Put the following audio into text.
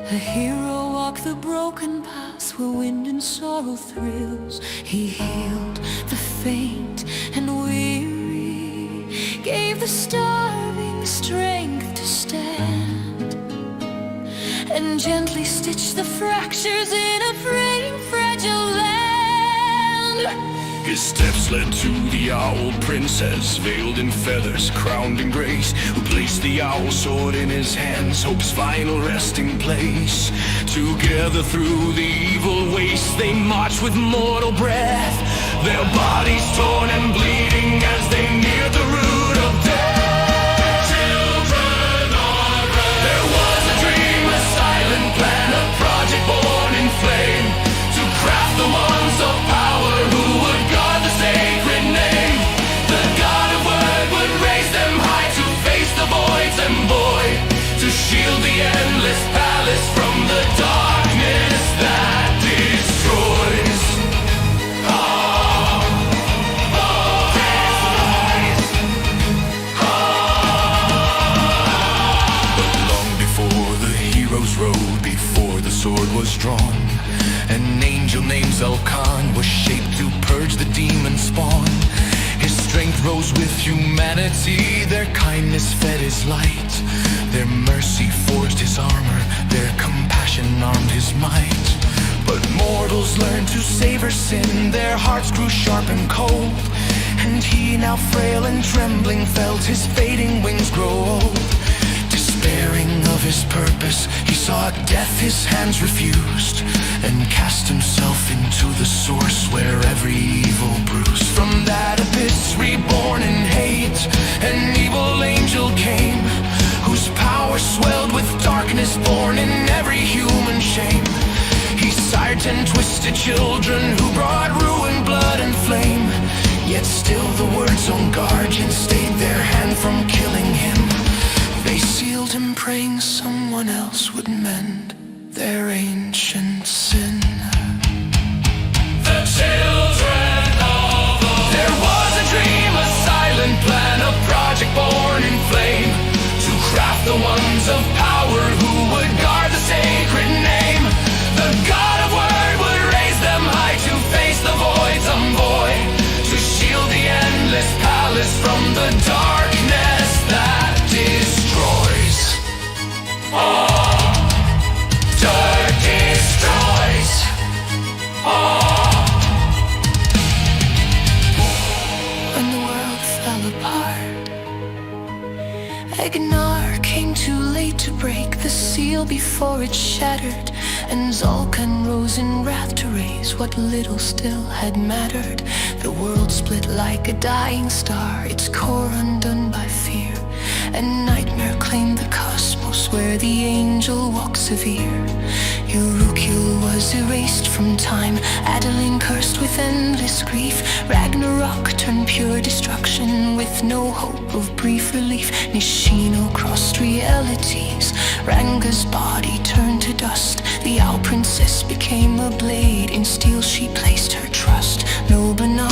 A hero walked the broken path where wind and sorrow thrills. He healed the faint and weary, gave the starving strength to stand, and gently stitched the fractures in a praying fragile land. His steps led to the owl princess, veiled in feathers, crowned in grace, who placed the owl sword in his hands, hope's final resting place. Together through the evil waste they marched with mortal breath, their bodies torn and bleeding as they neared the root of death. Children are red. There was a dream, a silent plan, a project born in flame, to craft the ones of power who would guard the sacred name. The God of Word would raise them high to face the voids and void, to shield the endless palace from the darkness that destroys. But long before the heroes rode, before the sword was drawn, an angel named Zal'khan was shaped to purge the demon spawn. His strength rose with humanity, their kindness fed his light, their mercy forged his armor, their compassion armed his might. But mortals learned to savor sin, their hearts grew sharp and cold, and he, now frail and trembling, felt his fading wings grow old. Despairing of his purpose, he saw death his hands refused, and cast himself into the source where every evil bruised. From that abyss reborn in hate, an evil angel came, whose power swelled with darkness born in every human shame. He sired 10 twisted children who brought ruin, blood and flame, yet still the words on guardian stayed their hand from killing him. They sealed him, praying someone else would mend their ancient sin. The children of the... There was a dream, a silent plan, a project born in flame, to craft the ones of power who would guard the sacred name. The God of Word would raise them high to face the voids unvoid, to shield the endless palace from the darkness that destroys. Dark destroys. When the world fell apart, Agnar came too late to break the seal before it shattered, and Zal'khan rose in wrath to raise what little still had mattered. The world split like a dying star, its core undone by fear, and nightmare claimed the cosmos where the angel walked severe. Urukil was erased from time, Adeline cursed with endless grief, Ragnarok turned pure destruction with no hope of brief relief. Nishino crossed realities, Ranga's body turned to dust, the owl princess became a blade, in steel she placed her trust. No benign